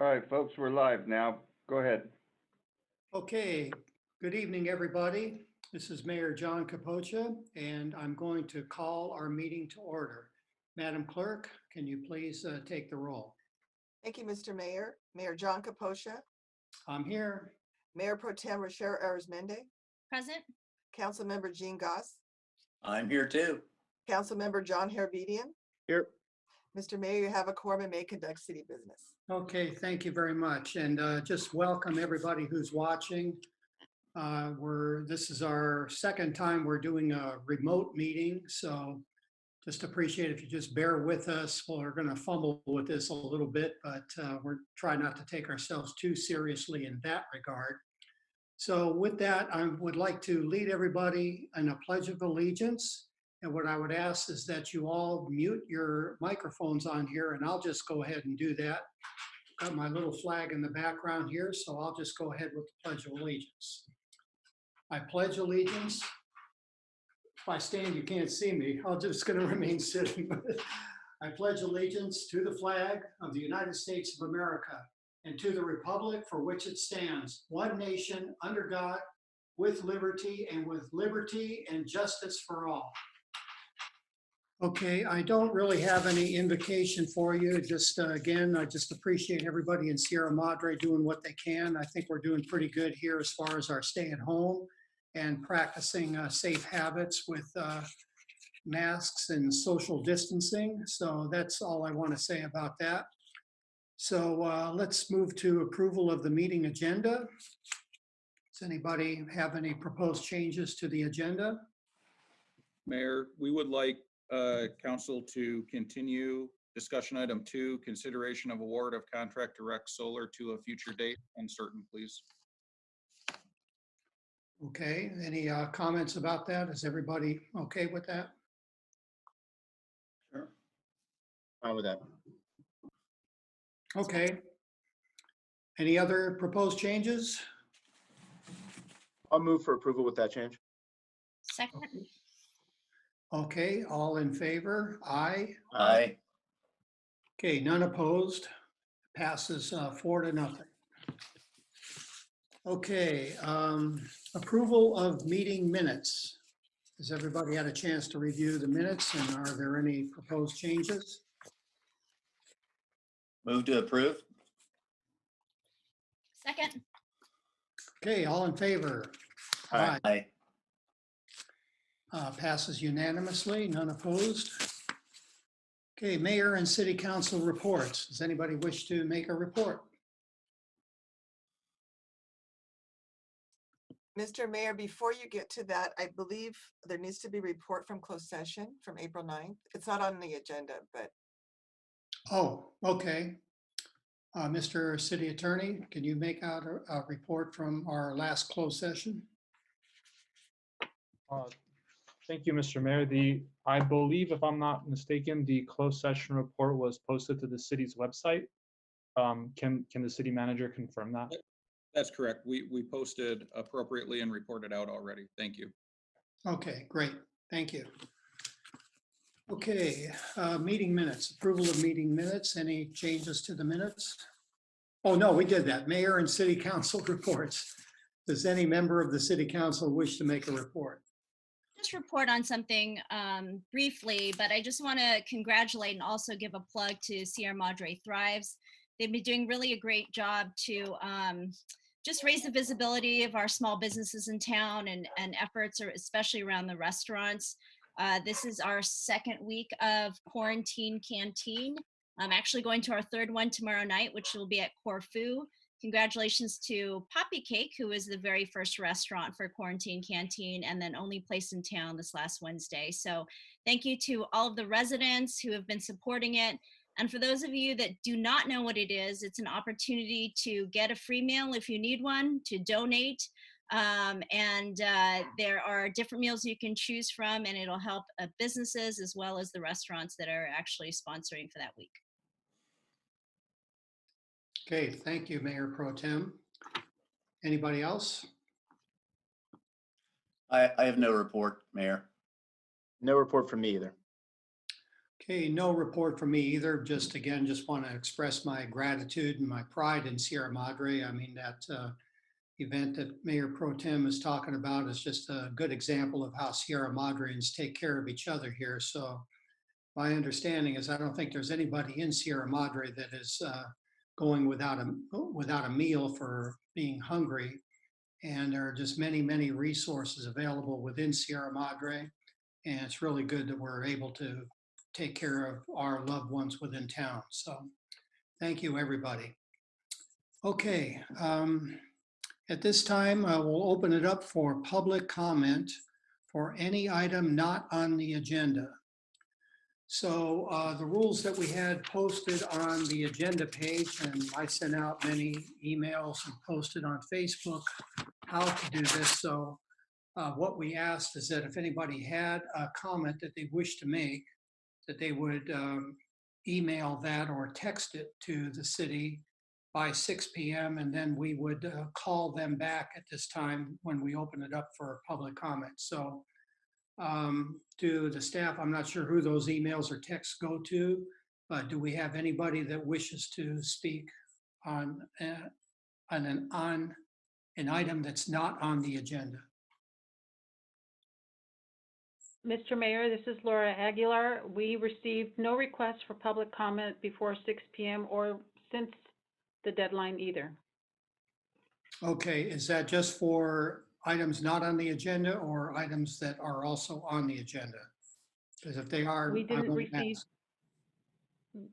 All right, folks, we're live now. Go ahead. Okay, good evening, everybody. This is Mayor John Capocha, and I'm going to call our meeting to order. Madam Clerk, can you please take the roll? Thank you, Mr. Mayor. Mayor John Capocha, I'm here. Mayor Pro Tem Rochelle Arizmendi, Present. Councilmember Jean Goss, I'm here too. Councilmember John Herbedian. Here. Mr. Mayor, you have a quorum and may conduct city business. Okay, thank you very much. And just welcome everybody who's watching. This is our second time we're doing a remote meeting, so just appreciate if you just bear with us. We're going to fumble with this a little bit, but we're trying not to take ourselves too seriously in that regard. So with that, I would like to lead everybody in a pledge of allegiance. And what I would ask is that you all mute your microphones on here, and I'll just go ahead and do that. Got my little flag in the background here, so I'll just go ahead with the Pledge of Allegiance. I pledge allegiance. If I stand, you can't see me. I'm just going to remain sitting. I pledge allegiance to the flag of the United States of America and to the republic for which it stands, one nation, under God, with liberty and justice for all. Okay, I don't really have any invocation for you. Again, I just appreciate everybody in Sierra Madre doing what they can. I think we're doing pretty good here as far as our stay at home and practicing safe habits with masks and social distancing. So that's all I want to say about that. So let's move to approval of the meeting agenda. Does anybody have any proposed changes to the agenda? Mayor, we would like council to continue discussion item 2, consideration of award of contract direct solar to a future date uncertain, please. Okay, any comments about that? Is everybody okay with that? Sure. Fine with that. Okay. Any other proposed changes? I'll move for approval with that change. Second. Okay, all in favor? Aye. Aye. Okay, none opposed. Passes 4-0. Okay, approval of meeting minutes. Has everybody had a chance to review the minutes, and are there any proposed changes? Move to approve. Second. Okay, all in favor? Aye. Aye. Passes unanimously, none opposed. Okay, mayor and city council reports. Does anybody wish to make a report? Mr. Mayor, before you get to that, I believe there needs to be a report from closed session from April 9th. It's not on the agenda, but Oh, okay. Mr. City Attorney, can you make out a report from our last closed session? Thank you, Mr. Mayor. I believe, if I'm not mistaken, the closed session report was posted to the city's website. Can the city manager confirm that? That's correct. We posted appropriately and reported out already. Thank you. Okay, great. Thank you. Okay, meeting minutes, approval of meeting minutes. Any changes to the minutes? Oh, no, we did that. Mayor and city council reports. Does any member of the city council wish to make a report? Just report on something briefly, but I just want to congratulate and also give a plug to Sierra Madre Thrives. They've been doing really a great job to just raise the visibility of our small businesses in town and efforts, especially around the restaurants. This is our second week of Quarantine Canteen. I'm actually going to our third one tomorrow night, which will be at Corfu. Congratulations to Poppy Cake, who was the very first restaurant for Quarantine Canteen and then only place in town this last Wednesday. So thank you to all of the residents who have been supporting it. And for those of you that do not know what it is, it's an opportunity to get a free meal if you need one, to donate. There are different meals you can choose from, and it'll help businesses as well as the restaurants that are actually sponsoring for that week. Okay, thank you, Mayor Pro Tem. Anybody else? I have no report, Mayor. No report from me either. Okay, no report from me either. Just again, just want to express my gratitude and my pride in Sierra Madre. I mean, that event that Mayor Pro Tem is talking about is just a good example of how Sierra Madreans take care of each other here. So my understanding is I don't think there's anybody in Sierra Madre that is going without a meal for being hungry. And there are just many, many resources available within Sierra Madre. And it's really good that we're able to take care of our loved ones within town. So thank you, everybody. Okay, at this time, we'll open it up for public comment for any item not on the agenda. So the rules that we had posted on the agenda page, and I sent out many emails and posted on Facebook how to do this. So what we asked is that if anybody had a comment that they wish to make, that they would email that or text it to the city by 6 p.m. and then we would call them back at this time when we open it up for public comment. So to the staff, I'm not sure who those emails or texts go to, but do we have anybody that wishes to speak on an item that's not on the agenda? Mr. Mayor, this is Laura Aguilar. We received no requests for public comment before 6 p.m. or since the deadline either. Okay, is that just for items not on the agenda or items that are also on the agenda? Because if they are, We I didn't won't receive,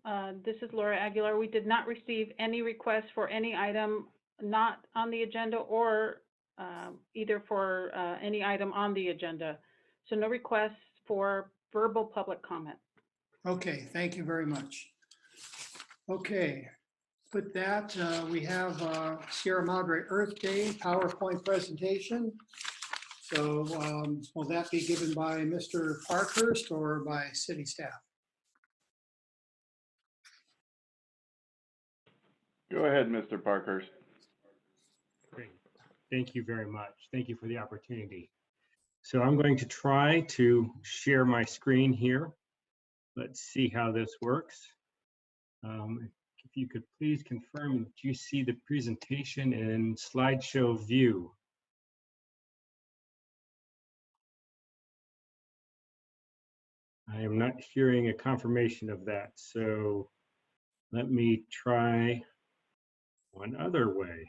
ask. this is Laura Aguilar. We did not receive any requests for any item not on the agenda or either for any item on the agenda. So no requests for verbal public comment. Okay, thank you very much. Okay, with that, we have Sierra Madre Earth Day PowerPoint presentation. So will that be given by Mr. Parkhurst or by city staff? Go ahead, Mr. Parkhurst. Great. Thank you very much. Thank you for the opportunity. So I'm going to try to share my screen here. Let's see how this works. If you could please confirm that you see the presentation in slideshow view. I am not hearing a confirmation of that, so let me try one other way.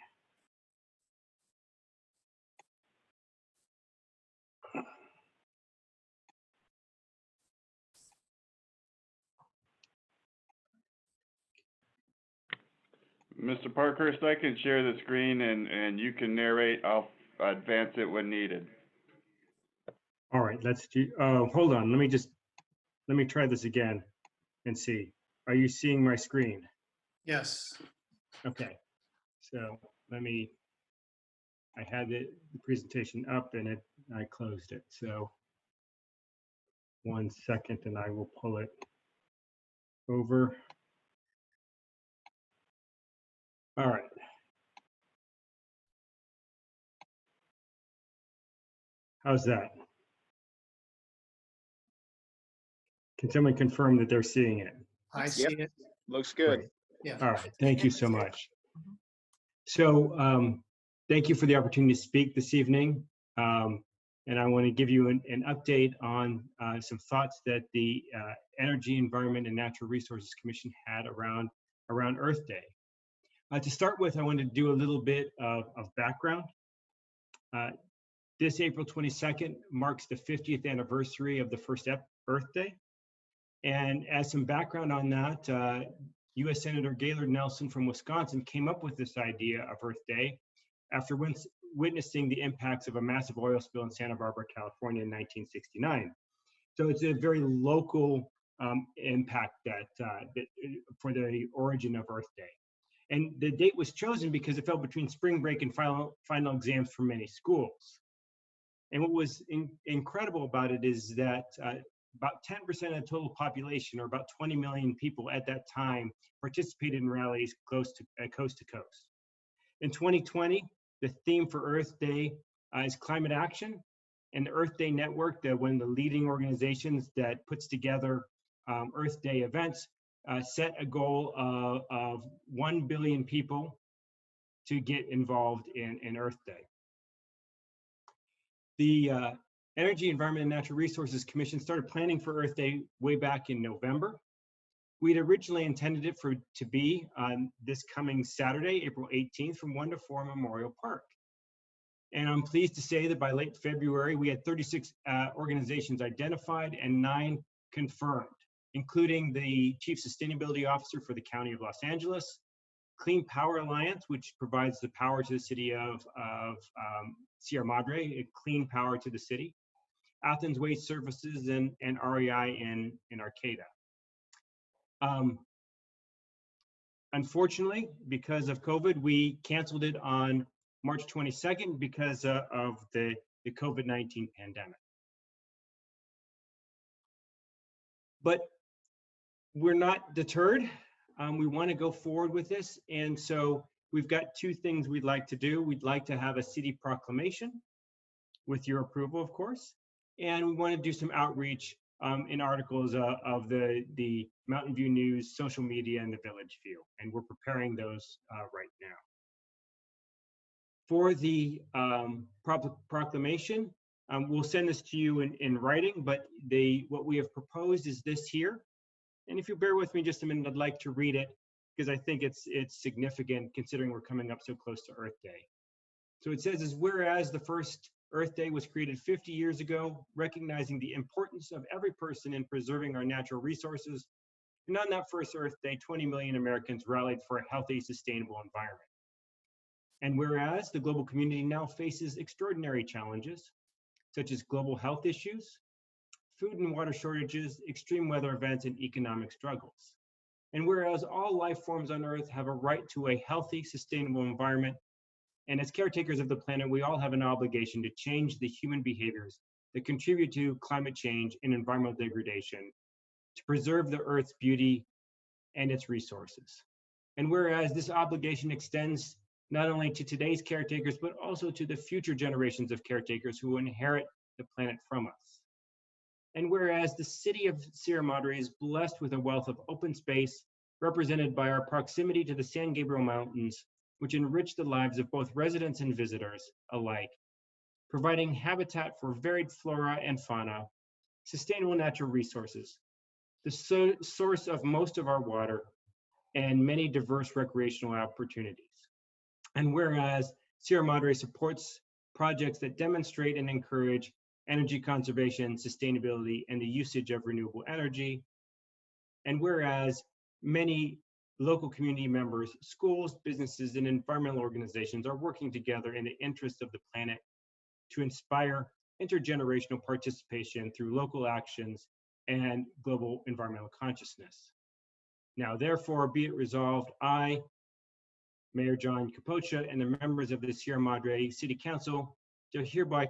Mr. Parkhurst, I can share the screen and you can narrate. I'll advance it when needed. All right, let's do, hold on, let me try this again and see. Are you seeing my screen? Yes. Okay, so I had the presentation up and I closed it. So 1 second and I will pull it over. All right. How's that? Can someone confirm that they're seeing it? I see it. Looks good. Great. Yeah. All right, thank you so much. So thank you for the opportunity to speak this evening. And I want to give you an update on some thoughts that the Energy, Environment, and Natural Resources Commission had around Earth Day. To start with, I want to do a little bit of background. This April 22nd marks the 50th anniversary of the first Earth Day. And as some background on that, U.S. Senator Gaylord Nelson from Wisconsin came up with this idea of Earth Day after witnessing the impacts of a massive oil spill in Santa Barbara, California in 1969. So it's a very local impact that for the origin of Earth Day. And the date was chosen because it fell between spring break and final exams for many schools. And what was incredible about it is that about 10% of the total population, or about 20 million people at that time, participated in rallies coast to coast. In 2020, the theme for Earth Day is climate action. And the Earth Day Network, one of the leading organizations that puts together Earth Day events, set a goal of 1 billion people to get involved in Earth Day. The Energy, Environment, and Natural Resources Commission started planning for Earth Day way back in November. We'd originally intended it to be on this coming Saturday, April 18th, from 1 to 4 Memorial Park. And I'm pleased to say that by late February, we had 36 organizations identified and 9 confirmed, including the Chief Sustainability Officer for the County of Los Angeles, Clean Power Alliance, which provides the power to the city of Sierra Madre, clean power to the city, Athens Waste Services, and REI in Arcata. Unfortunately, because of COVID, we canceled it on March 22nd because of the COVID-19 pandemic. But we're not deterred. We want to go forward with this. And so we've got 2 things we'd like to do. We'd like to have a city proclamation with your approval, of course. And we want to do some outreach in articles of the Mountain View News, social media, and the Village View. And we're preparing those right now. For the proclamation, we'll send this to you in writing, but what we have proposed is this here. And if you bear with me just a minute, I'd like to read it because I think it's significant considering we're coming up so close to Earth Day. So it says, whereas the first Earth Day was created 50 years ago, recognizing the importance of every person in preserving our natural resources, and on that first Earth Day, 20 million Americans rallied for a healthy, sustainable environment. And whereas the global community now faces extraordinary challenges, such as global health issues, food and water shortages, extreme weather events, and economic struggles. And whereas all life forms on Earth have a right to a healthy, sustainable environment, and as caretakers of the planet, we all have an obligation to change the human behaviors that contribute to climate change and environmental degradation, to preserve the Earth's beauty and its resources. And whereas this obligation extends not only to today's caretakers, but also to the future generations of caretakers who will inherit the planet from us. And whereas the city of Sierra Madre is blessed with a wealth of open space represented by our proximity to the San Gabriel Mountains, which enrich the lives of both residents and visitors alike, providing habitat for varied flora and fauna, sustainable natural resources, the source of most of our water, and many diverse recreational opportunities. And whereas Sierra Madre supports projects that demonstrate and encourage energy conservation, sustainability, and the usage of renewable energy. And whereas many local community members, schools, businesses, and environmental organizations are working together in the interest of the planet to inspire intergenerational participation through local actions and global environmental consciousness. Now, therefore, be it resolved, I, Mayor John Capocha, and the members of the Sierra Madre City Council do hereby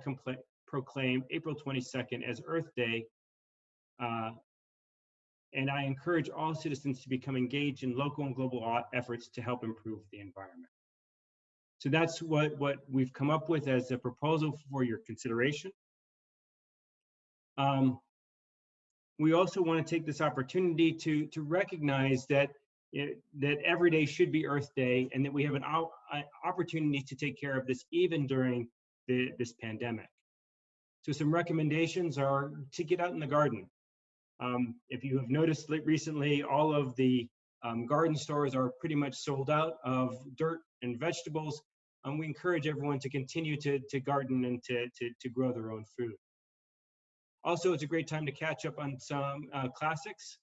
proclaim April 22nd as Earth Day, and I encourage all citizens to become engaged in local and global efforts to help improve the environment. So that's what we've come up with as a proposal for your consideration. We also want to take this opportunity to recognize that that every day should be Earth Day, and that we have an opportunity to take care of this even during this pandemic. So some recommendations are to get out in the garden. If you have noticed recently, all of the garden stores are pretty much sold out of dirt and vegetables. We encourage everyone to continue to garden and to grow their own food. Also, it's a great time to catch up on some classics,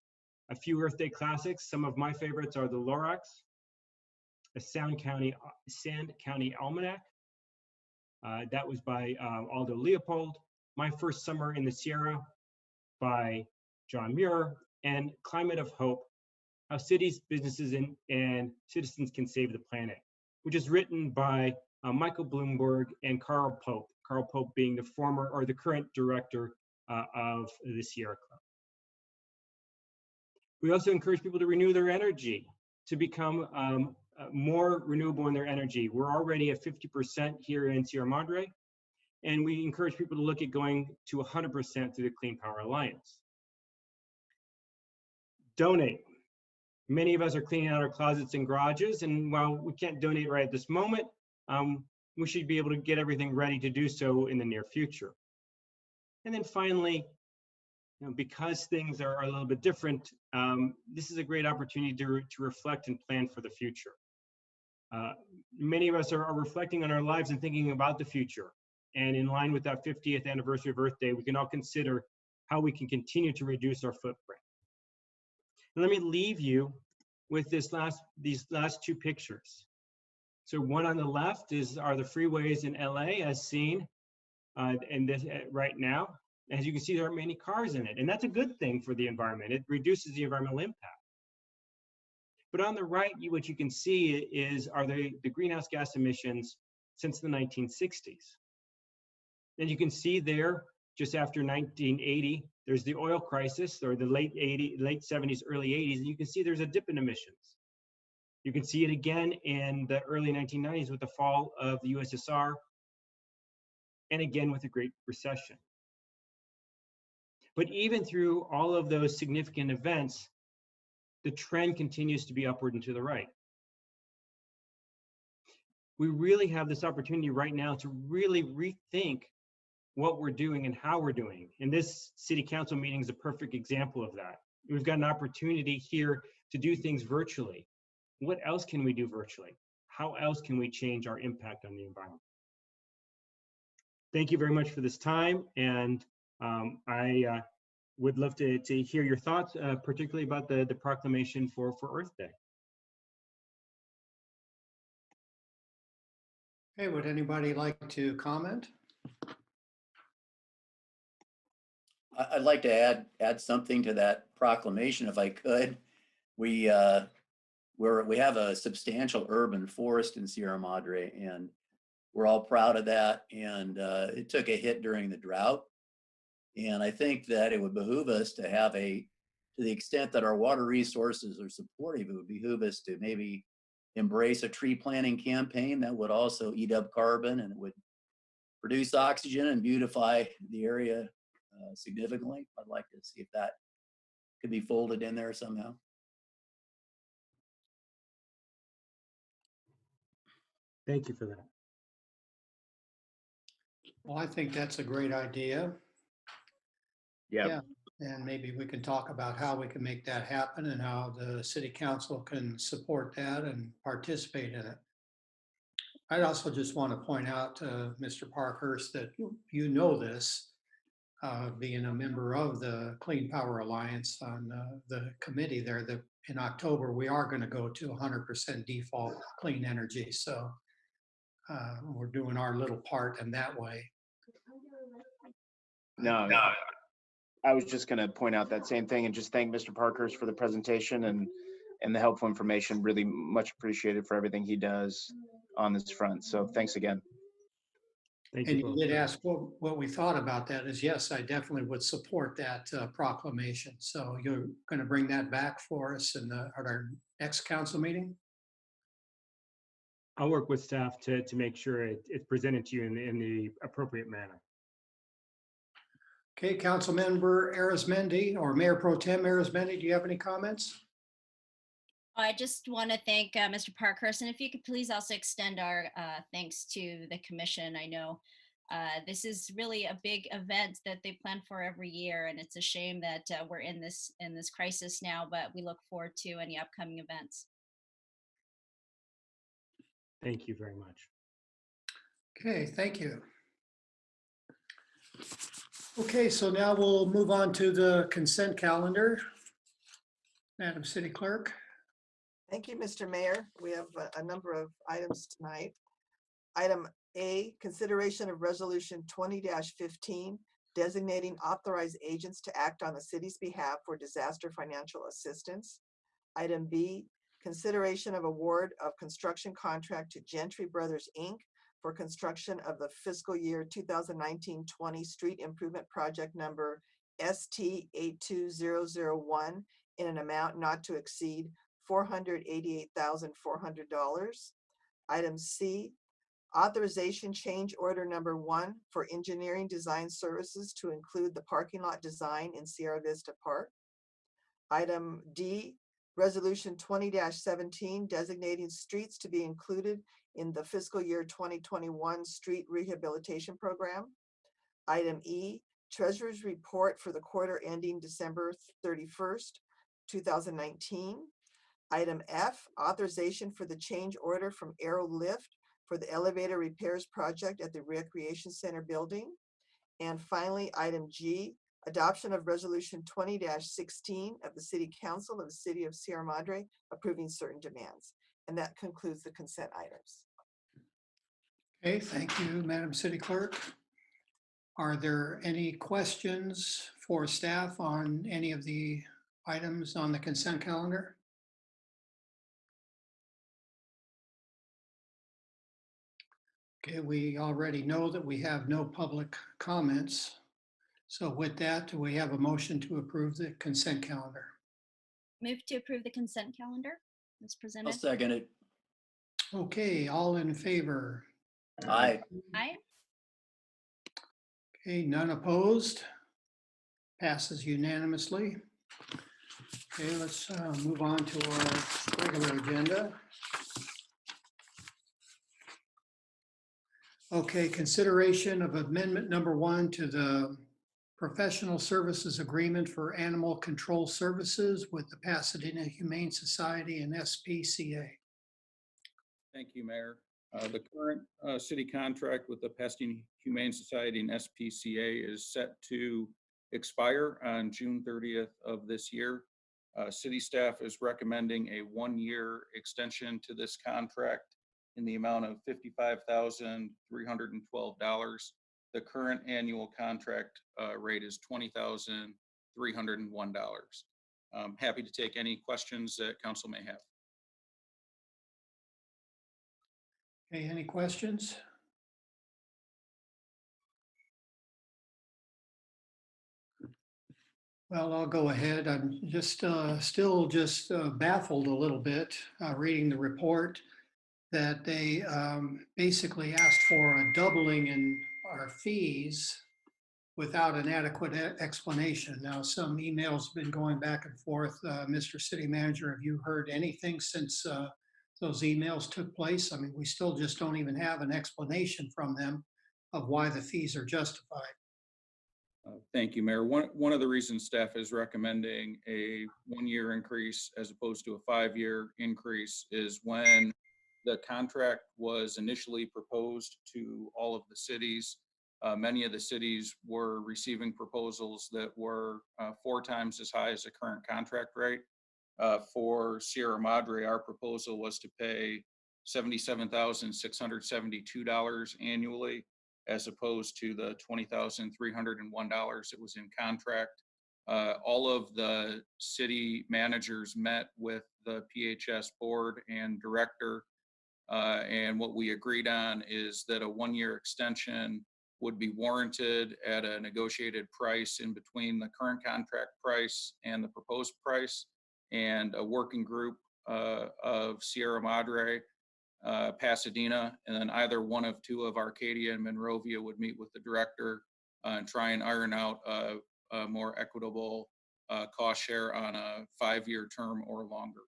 a few Earth Day classics. Some of my favorites are the Lorax, a Sand County Almanac. That was by Aldo Leopold. My First Summer in the Sierra by John Muir, and Climate of Hope, How Cities, Businesses, and Citizens Can Save the Planet, which is written by Michael Bloomberg and Carl Pope. Carl Pope being the former or the current director of the Sierra Club. We also encourage people to renew their energy, to become more renewable in their energy. We're already at 50% here in Sierra Madre, and we encourage people to look at going to 100% through the Clean Power Alliance. donate. Many of us are cleaning out our closets and garages, and while we can't donate right at this moment, we should be able to get everything ready to do so in the near future. And then finally, because things are a little bit different, this is a great opportunity to reflect and plan for the future. Many of us are reflecting on our lives and thinking about the future. And in line with that 50th anniversary of Earth Day, we can all consider how we can continue to reduce our footprint. And let me leave you with these last two pictures. So one on the left are the freeways in LA as seen right now. As you can see, there aren't many cars in it, and that's a good thing for the environment. It reduces the environmental impact. But on the right, what you can see are the greenhouse gas emissions since the 1960s. And you can see there, just after 1980, there's the oil crisis, or the late 70s, early 80s, and you can see there's a dip in emissions. You can see it again in the early 1990s with the fall of the USSR, and again with the Great Recession. But even through all of those significant events, the trend continues to be upward and to the right. We really have this opportunity right now to really rethink what we're doing and how we're doing. And this city council meeting is a perfect example of that. We've got an opportunity here to do things virtually. What else can we do virtually? How else can we change our impact on the environment? Thank you very much for this time. And I would love to hear your thoughts, particularly about the proclamation for Earth Day. Okay, would anybody like to comment? I'd like to add something to that proclamation if I could. We have a substantial urban forest in Sierra Madre, and we're all proud of that. And it took a hit during the drought. And I think that it would behoove us to have to the extent that our water resources are supportive, it would behoove us to maybe embrace a tree planting campaign that would also eat up carbon, and it would produce oxygen and beautify the area significantly. I'd like to see if that could be folded in there somehow. Thank you for that. Well, I think that's a great idea. Yeah. And maybe we can talk about how we can make that happen and how the city council can support that and participate in it. I'd also just want to point out to Mr. Parkhurst that you know this, being a member of the Clean Power Alliance on the committee there, that in October, we are going to go to 100% default clean energy. So we're doing our little part in that way. No, I was just going to point out that same thing and just thank Mr. Parkhurst for the presentation and the helpful information. Really much appreciated for everything he does on this front. So thanks again. Thank And you you both. did ask what we thought about that. Is yes, I definitely would support that proclamation. So you're going to bring that back for us at our next council meeting? I'll work with staff to make sure it's presented to you in the appropriate manner. Okay, Councilmember Arizmendi or Mayor Pro Tem Arizmendi, do you have any comments? I just want to thank Mr. Parkhurst, and if you could please also extend our thanks to the commission. I know this is really a big event that they plan for every year, and it's a shame that we're in this crisis now, but we look forward to any upcoming events. Thank you very much. Okay, thank you. Okay, so now we'll move on to the consent calendar. Madam City Clerk. Thank you, Mr. Mayor. We have a number of items tonight. Item A, consideration of resolution 20-15, designating authorized agents to act on the city's behalf for disaster financial assistance. Item B, consideration of award of construction contract to Gentry Brothers, Inc. for construction of the fiscal year 2019-20 street improvement project number ST 82001 in an amount not to exceed $488,400. Item C, authorization change order number 1 for engineering design services to include the parking lot design in Sierra Vista Park. Item D, Resolution 20-17, designating streets to be included in the fiscal year 2021 street rehabilitation program. Item E, Treasurer's Report for the quarter ending December 31st, 2019. Item F, authorization for the change order from Aero Lift for the elevator repairs project at the Recreation Center building. And finally, item G, adoption of resolution 20-16 of the City Council of the City of Sierra Madre approving certain demands. And that concludes the consent items. Okay, thank you, Madam City Clerk. Are there any questions for staff on any of the items on the consent calendar? Okay, we already know that we have no public comments. So with that, do we have a motion to approve the consent calendar? Move to approve the consent calendar as I'll presented. second it. Okay, all in favor? Aye. Aye. Okay, none opposed? Passes unanimously. Okay, let's move on to our regular agenda. Okay, consideration of amendment number 1 to the professional services agreement for animal control services with the Pasadena Humane Society and SPCA. Thank you, Mayor. The current city contract with the Pasadena Humane Society and SPCA is set to expire on June 30th of this year. City staff is recommending a 1-year extension to this contract in the amount of $55,312. The current annual contract rate is $20,301. I'm happy to take any questions that council may have. Okay, any questions? Well, I'll go ahead. I'm just still just baffled a little bit reading the report that they basically asked for a doubling in our fees without an adequate explanation. Now, some emails have been going back and forth. Mr. City Manager, have you heard anything since those emails took place? I mean, we still just don't even have an explanation from them of why the fees are justified. Thank you, Mayor. One of the reasons staff is recommending a 1-year increase as opposed to a 5-year increase is when the contract was initially proposed to all of the cities. Many of the cities were receiving proposals that were 4 times as high as the current contract rate. For Sierra Madre, our proposal was to pay $77,672 annually, as opposed to the $20,301 that was in contract. All of the city managers met with the PHS board and director, and what we agreed on is that a 1-year extension would be warranted at a negotiated price in between the current contract price and the proposed price, and a working group of Sierra Madre, Pasadena, and then either one of 2 of Arcadia and Monrovia would meet with the director and try and iron out a more equitable cost share on a 5-year term or longer.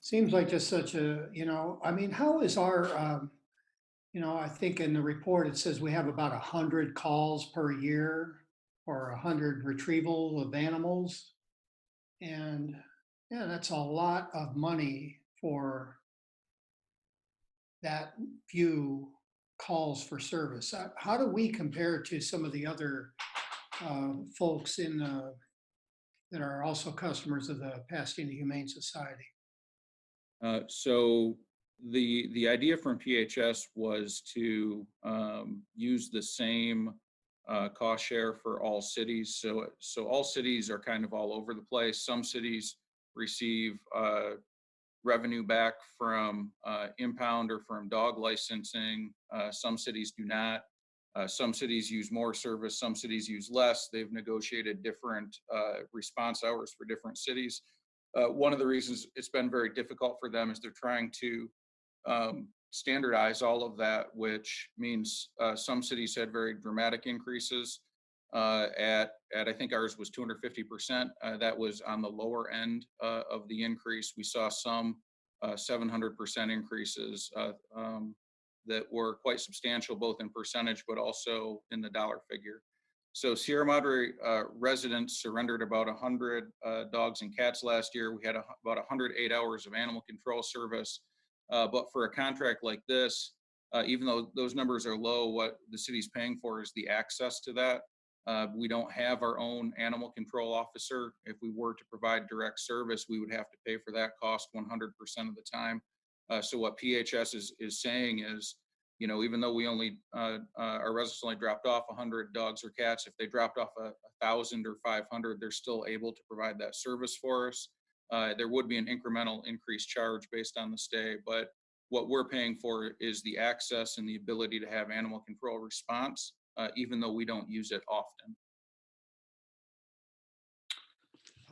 Seems like just such a, I mean, how is our, I think in the report, it says we have about 100 calls per year or 100 retrieval of animals. And yeah, that's a lot of money for that few calls for service. How do we compare to some of the other folks that are also customers of the Pasadena Humane Society? So the idea from PHS was to use the same cost share for all cities. So all cities are kind of all over the place. Some cities receive revenue back from impound or from dog licensing. Some cities do not. Some cities use more service, some cities use less. They've negotiated different response hours for different cities. One of the reasons it's been very difficult for them is they're trying to standardize all of that, which means some cities had very dramatic increases. At I think ours was 250%. That was on the lower end of the increase. We saw some 700% increases that were quite substantial, both in percentage, but also in the dollar figure. So Sierra Madre residents surrendered about 100 dogs and cats last year. We had about 108 hours of animal control service. But for a contract like this, even though those numbers are low, what the city's paying for is the access to that. We don't have our own animal control officer. If we were to provide direct service, we would have to pay for that cost 100% of the time. So what PHS is saying is, you know, even though we only, our residents only dropped off 100 dogs or cats, if they dropped off 1,000 or 500, they're still able to provide that service for us. There would be an incremental increased charge based on the stay, but what we're paying for is the access and the ability to have animal control response, even though we don't use it often.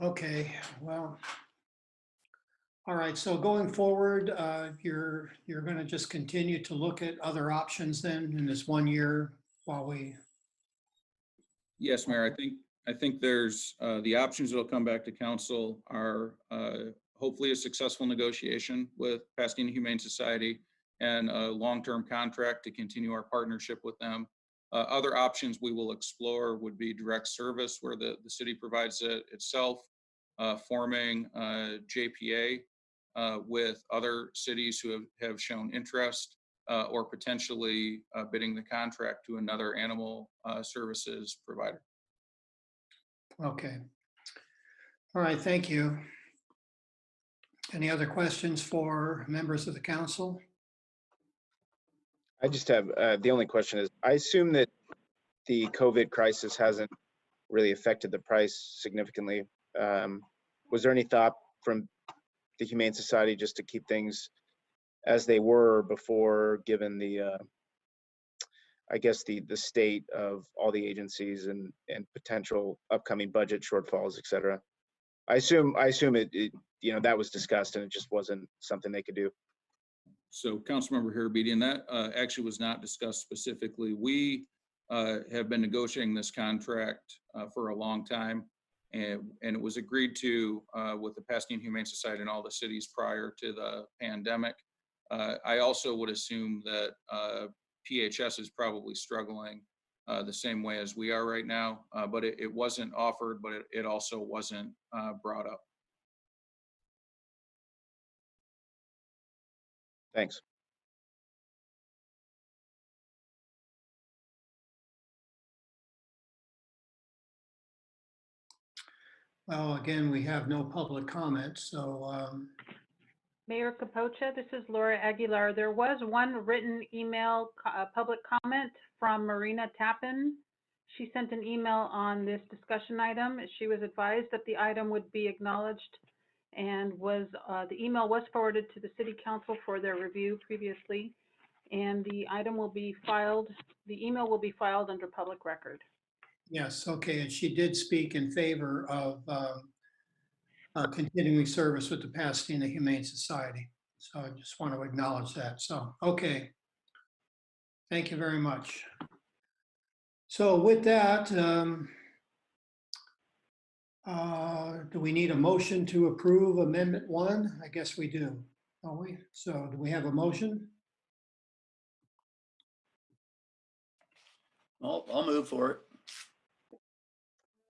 Okay, well, all right, so going forward, you're going to just continue to look at other options then in this 1 year while we, Yes, Mayor, I think there's the options that'll come back to council are hopefully a successful negotiation with Pasadena Humane Society and a long-term contract to continue our partnership with them. Other options we will explore would be direct service, where the city provides it itself, forming JPA with other cities who have shown interest, or potentially bidding the contract to another animal services provider. okay. All right, thank you. Any other questions for members of the council? I just have, the only question is, I assume that the COVID crisis hasn't really affected the price significantly. Was there any thought from the Humane Society just to keep things as they were before, given the, I guess, the state of all the agencies and potential upcoming budget shortfalls, et cetera? I assume it, you know, that was discussed and it just wasn't something they could do. So Councilmember Harabedian, that actually was not discussed specifically. We have been negotiating this contract for a long time, and it was agreed to with the Pasadena Humane Society and all the cities prior to the pandemic. I also would assume that PHS is probably struggling the same way as we are right now, but it wasn't offered, but it also wasn't brought up. Thanks. Well, again, we have no public comment, so Mayor Capocha, this is Laura Aguilar. There was one written email, public comment from Marina Tappan. She sent an email on this discussion item. She was advised that the item would be acknowledged and the email was forwarded to the City Council for their review previously. And the item will be filed, the email will be filed under public record. yes, okay, and she did speak in favor of continuing service with the Pasadena Humane Society. So I just want to acknowledge that. So, okay. Thank you very much. So with that, do we need a motion to approve Amendment 1? I guess we do, don't we? So do we have a motion? I'll move for it.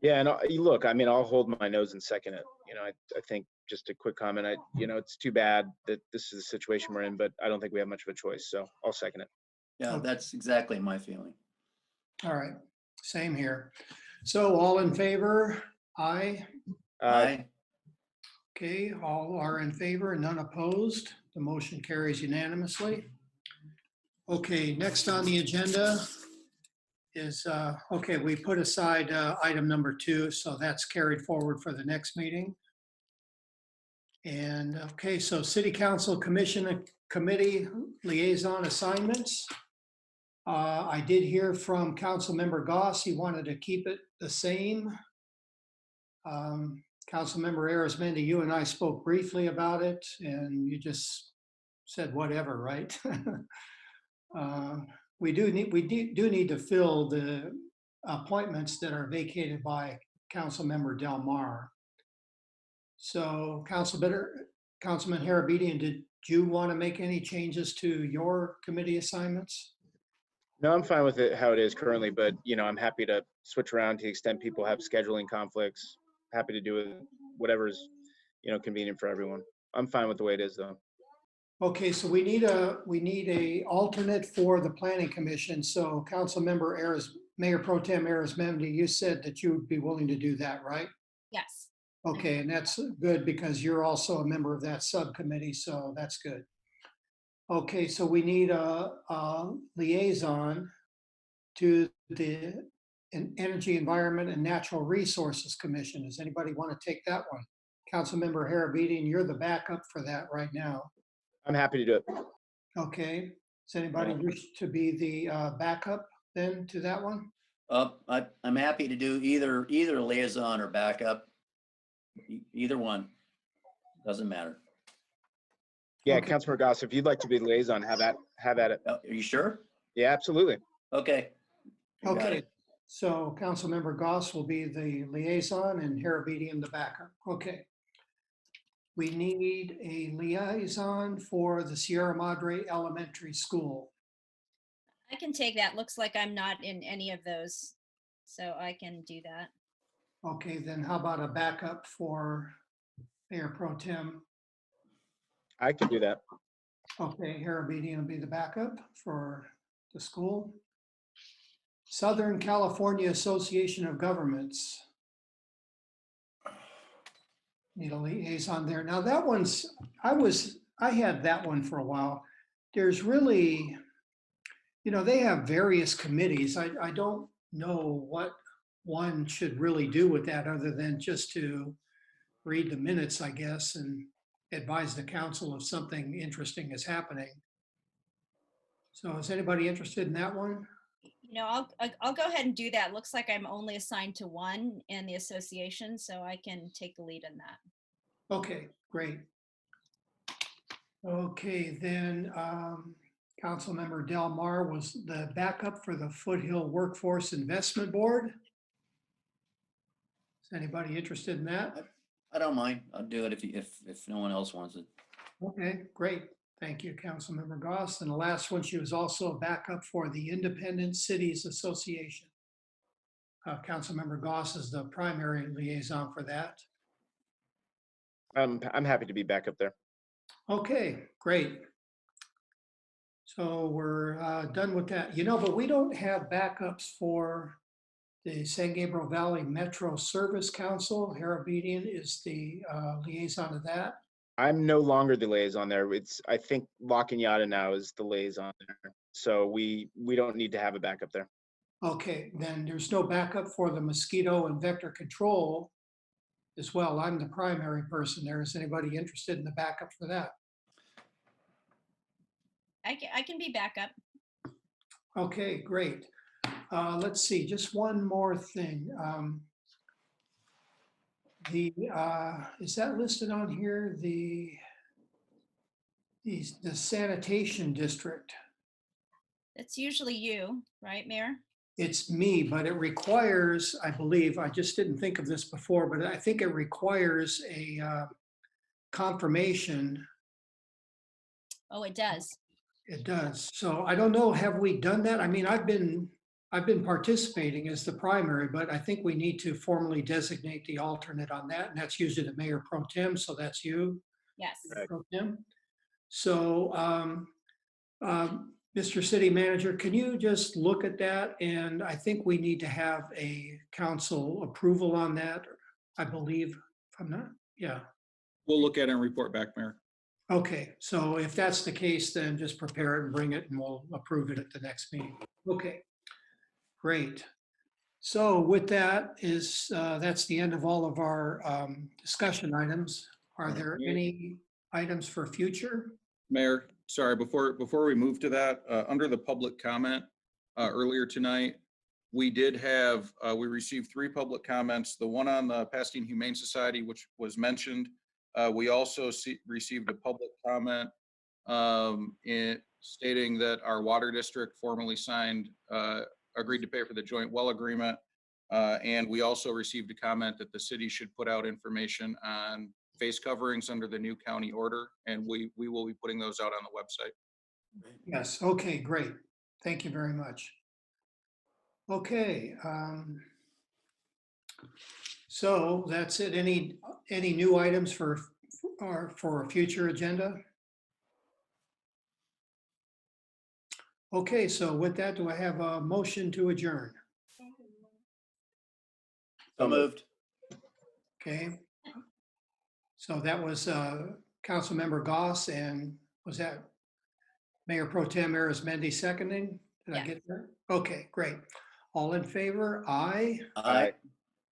Yeah, and look, I mean, I'll hold my nose and second it. You know, I think just a quick comment. You know, it's too bad that this is the situation we're in, but I don't think we have much of a choice. So I'll second it. Yeah, Okay. that's exactly my feeling. All right, same here. So all in favor? Aye. Aye. Okay, all are in favor, none opposed. The motion carries unanimously. Okay, next on the agenda is, okay, we put aside item number 2, so that's carried forward for the next meeting. And okay, so City Council Commission and Committee Liaison Assignments. I did hear from Councilmember Goss, he wanted to keep it the same. Councilmember Arizmendi, you and I spoke briefly about it, and you just said whatever, right? We do need to fill the appointments that are vacated by Councilmember Del Mar. So Councilman Harabedian, did you want to make any changes to your committee assignments? No, I'm fine with it how it is currently, but I'm happy to switch around to the extent people have scheduling conflicts. Happy to do it, whatever's, convenient for everyone. I'm fine with the way it is though. Okay, so we need a alternate for the planning commission. So Mayor Pro Tem Arizmendi, you said that you would be willing to do that, right? Yes. Okay, and that's good because you're also a member of that subcommittee, so that's good. Okay, so we need a liaison to the Energy, Environment, and Natural Resources Commission. Does anybody want to take that one? Councilmember Harabedian, you're the backup for that right now. I'm happy to do it. Okay, does anybody wish to be the backup then to that one? I'm happy to do either liaison or backup. Either one, doesn't matter. Yeah, Okay. Councilmember Goss, if you'd like to be liaison, have at it. Are you sure? Yeah, absolutely. Okay. You got Okay, it. so Councilmember Goss will be the liaison and Harabedian the backup. Okay. We need a liaison for the Sierra Madre Elementary School. I can take that. Looks like I'm not in any of those, so I can do that. Okay, then how about a backup for Mayor Pro Tem? I can do that. Okay, Harabedian will be the backup for the school. Southern California Association of Governments. Need a liaison there. Now that one's, I had that one for a while. There's really, they have various committees. I don't know what one should really do with that other than just to read the minutes, I guess, and advise the council if something interesting is happening. So is anybody interested in that one? I'll go ahead and do that. Looks like I'm only assigned to one in the association, so I can take the lead in that. Okay, great. Okay, then Councilmember Del Mar was the backup for the Foothill Workforce Investment Board. Is anybody interested in that? I don't mind. I'll do it if no one else wants it. Okay, great. Thank you, Councilmember Goss. And the last one, she was also a backup for the Independent Cities Association. Councilmember Goss is the primary liaison for that. I'm happy to be back up there. Okay, great. So we're done with that. But we don't have backups for the San Gabriel Valley Metro Service Council. Harabedian is the liaison of that. I'm no longer the liaison there. I think La Cañada now is the liaison there. So we don't need to have a backup there. Okay, then there's no backup for the mosquito and vector control as well. I'm the primary person there. Is anybody interested in the backup for that? I can be backup. Okay, great. Let's see, just one more thing. Is that listed on here? The sanitation district. It's usually you, right, Mayor? It's me, but it requires, I believe, I just didn't think of this before, but I think it requires a confirmation. Oh, it does. It does. So I don't know, have we done that? I mean, I've been participating as the primary, but I think we need to formally designate the alternate on that, and that's usually the Mayor Pro Tem, so that's you, Yes. Pro Tem. So, Mr. City Manager, can you just look at that? And I think we need to have a council approval on that, I believe, if I'm not, yeah. We'll look at it and report back, Mayor. Okay, so if that's the case, then just prepare it and bring it and we'll approve it at the next meeting. Okay, great. So with that that's the end of all of our discussion items. Are there any items for future? Mayor, sorry, before we move to that, under the public comment earlier tonight, we received 3 public comments. The one on the Pasadena Humane Society, which was mentioned. We also received a public comment stating that our water district formally signed, agreed to pay for the joint well agreement. And we also received a comment that the city should put out information on face coverings under the new county order, and we will be putting those out on the website. Yes, okay, great. Thank you very much. Okay. So that's it. Any new items for a future agenda? Okay, so with that, do I have a motion to adjourn? So moved. Okay. So that was Councilmember Goss, and was that Mayor Pro Tem Arizmendi seconding? Did I Yes. get that? Okay, great. All in favor? Aye. Aye.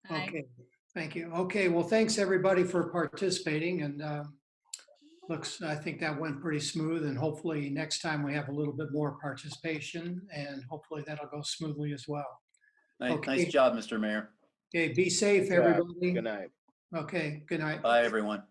Aye. Okay, thank you. Okay, well, thanks everybody for participating, and I think that went pretty smooth, and hopefully next time we have a little bit more participation, and hopefully that'll go smoothly as well. Nice, Okay. nice job, Mr. Mayor. Okay, be safe, Good job. everybody. Good night. Okay, good night. Bye, everyone.